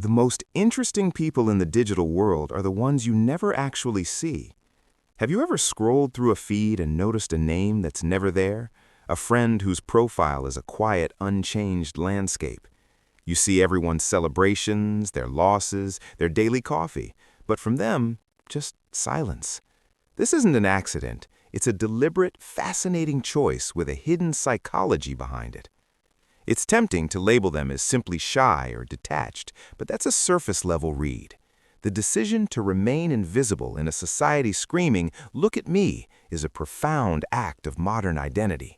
The most interesting people in the digital world are the ones you never actually see. Have you ever scrolled through a feed and noticed a name that's never there? A friend whose profile is a quiet, unchanged landscape. You see everyone's celebrations, their losses, their daily coffee, but from them, just silence. This isn't an accident. It's a deliberate, fascinating choice with a hidden psychology behind it. It's tempting to label them as simply shy or detached, but that's a surface-level read. The decision to remain invisible in a society screaming, "Look at me," is a profound act of modern identity.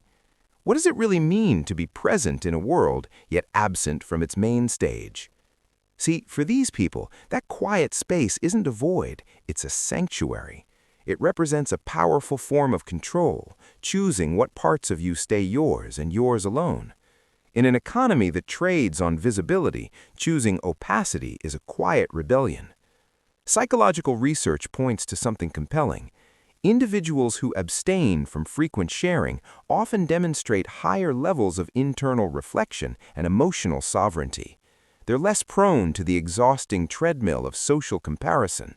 What does it really mean to be present in a world, yet absent from its main stage? See, for these people, that quiet space isn't a void, it's a sanctuary. It represents a powerful form of control, choosing what parts of you stay yours and yours alone. In an economy that trades on visibility, choosing opacity is a quiet rebellion. Psychological research points to something compelling. Individuals who abstain from frequent sharing often demonstrate higher levels of internal reflection and emotional sovereignty. They're less prone to the exhausting treadmill of social comparison.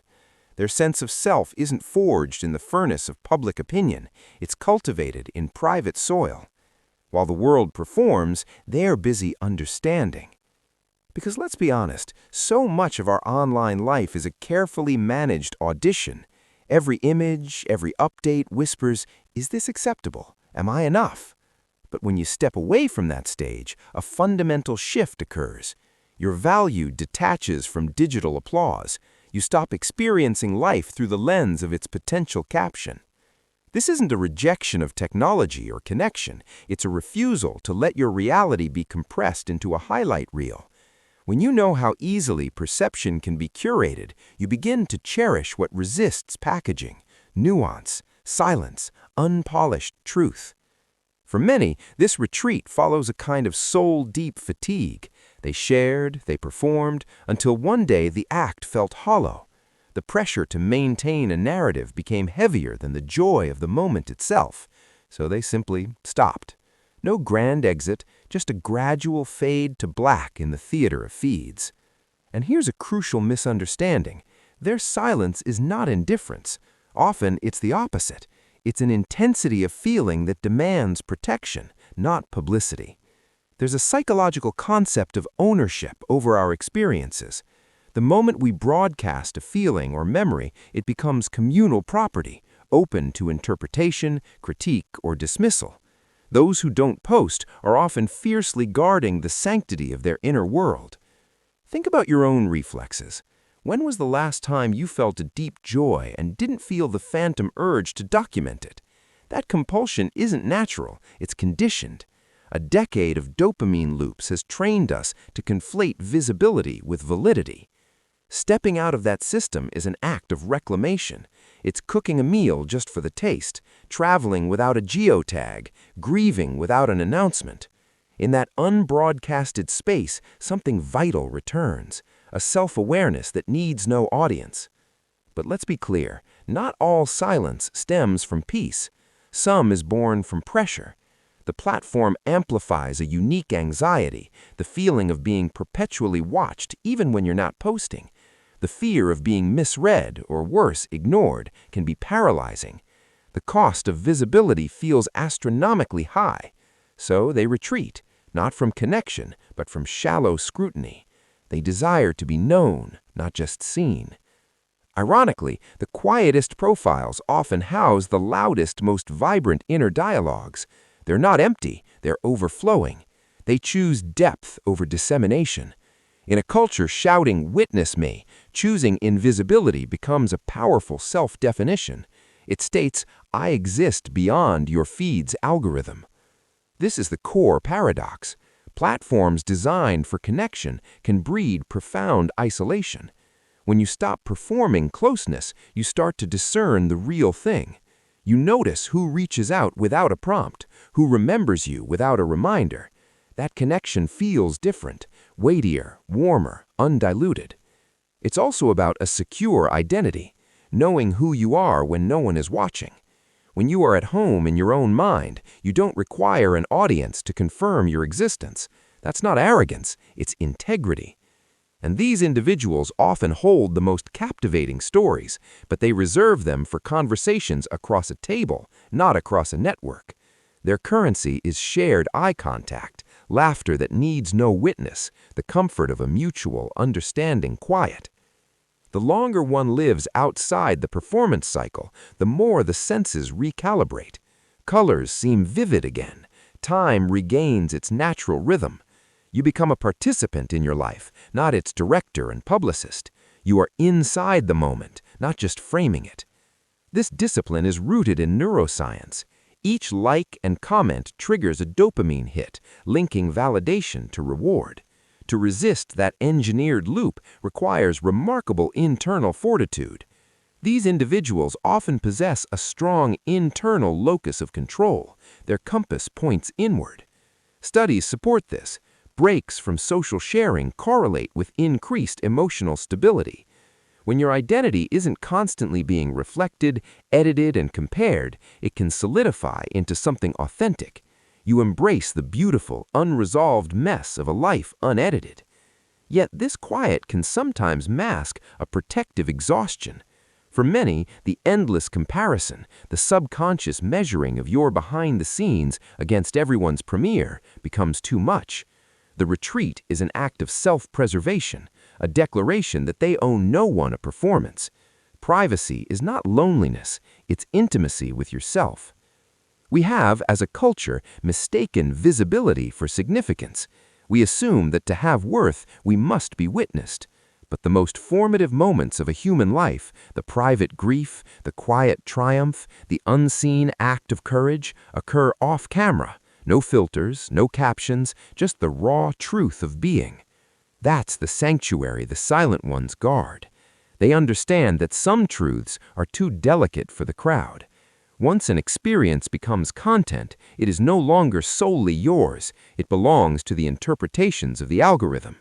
Their sense of self isn't forged in the furnace of public opinion, it's cultivated in private soil. While the world performs, they're busy understanding. Because let's be honest, so much of our online life is a carefully managed audition. Every image, every update whispers, "Is this acceptable? Am I enough?" But when you step away from that stage, a fundamental shift occurs. Your value detaches from digital applause. You stop experiencing life through the lens of its potential caption. This isn't a rejection of technology or connection. It's a refusal to let your reality be compressed into a highlight reel. When you know how easily perception can be curated, you begin to cherish what resists packaging: nuance, silence, unpolished truth. For many, this retreat follows a kind of soul-deep fatigue. They shared, they performed, until one day the act felt hollow. The pressure to maintain a narrative became heavier than the joy of the moment itself, so they simply stopped. No grand exit, just a gradual fade to black in the theater of feeds. And here's a crucial misunderstanding. Their silence is not indifference. Often it's the opposite. It's an intensity of feeling that demands protection, not publicity. There's a psychological concept of ownership over our experiences. The moment we broadcast a feeling or memory, it becomes communal property, open to interpretation, critique, or dismissal. Those who don't post are often fiercely guarding the sanctity of their inner world. Think about your own reflexes. When was the last time you felt a deep joy and didn't feel the phantom urge to document it? That compulsion isn't natural, it's conditioned. A decade of dopamine loops has trained us to conflate visibility with validity. Stepping out of that system is an act of reclamation. It's cooking a meal just for the taste, traveling without a geotag, grieving without an announcement. In that unbroadcasted space, something vital returns, a self-awareness that needs no audience. But let's be clear, not all silence stems from peace. Some is born from pressure. The platform amplifies a unique anxiety, the feeling of being perpetually watched even when you're not posting. The fear of being misread, or worse, ignored, can be paralyzing. The cost of visibility feels astronomically high. So they retreat, not from connection, but from shallow scrutiny. They desire to be known, not just seen. Ironically, the quietest profiles often house the loudest, most vibrant inner dialogues. They're not empty, they're overflowing. They choose depth over dissemination. In a culture shouting, "Witness me," choosing invisibility becomes a powerful self-definition. It states, "I exist beyond your feed's algorithm." This is the core paradox. Platforms designed for connection can breed profound isolation. When you stop performing closeness, you start to discern the real thing. You notice who reaches out without a prompt, who remembers you without a reminder. That connection feels different, weightier, warmer, undiluted. It's also about a secure identity, knowing who you are when no one is watching. When you are at home in your own mind, you don't require an audience to confirm your existence. That's not arrogance, it's integrity. And these individuals often hold the most captivating stories, but they reserve them for conversations across a table, not across a network. Their currency is shared eye contact, laughter that needs no witness, the comfort of a mutual, understanding quiet. The longer one lives outside the performance cycle, the more the senses recalibrate. Colors seem vivid again. Time regains its natural rhythm. You become a participant in your life, not its director and publicist. You are inside the moment, not just framing it. This discipline is rooted in neuroscience. Each like and comment triggers a dopamine hit, linking validation to reward. To resist that engineered loop requires remarkable internal fortitude. These individuals often possess a strong internal locus of control. Their compass points inward. Studies support this. Breaks from social sharing correlate with increased emotional stability. When your identity isn't constantly being reflected, edited, and compared, it can solidify into something authentic. You embrace the beautiful, unresolved mess of a life unedited. Yet this quiet can sometimes mask a protective exhaustion. For many, the endless comparison, the subconscious measuring of your behind the scenes against everyone's premiere becomes too much. The retreat is an act of self-preservation, a declaration that they owe no one a performance. Privacy is not loneliness, it's intimacy with yourself. We have, as a culture, mistaken visibility for significance. We assume that to have worth, we must be witnessed. But the most formative moments of a human life, the private grief, the quiet triumph, the unseen act of courage, occur off camera. No filters, no captions, just the raw truth of being. That's the sanctuary the silent ones guard. They understand that some truths are too delicate for the crowd. Once an experience becomes content, it is no longer solely yours. It belongs to the interpretations of the algorithm.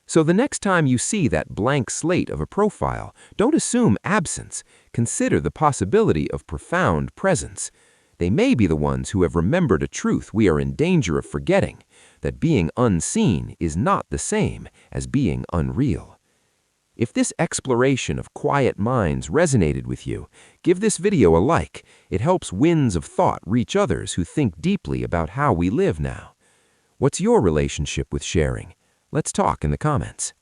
So the next time you see that blank slate of a profile, don't assume absence. Consider the possibility of profound presence. They may be the ones who have remembered a truth we are in danger of forgetting, that being unseen is not the same as being unreal. If this exploration of quiet minds resonated with you, give this video a like. It helps winds of thought reach others who think deeply about how we live now. What's your relationship with sharing? Let's talk in the comments.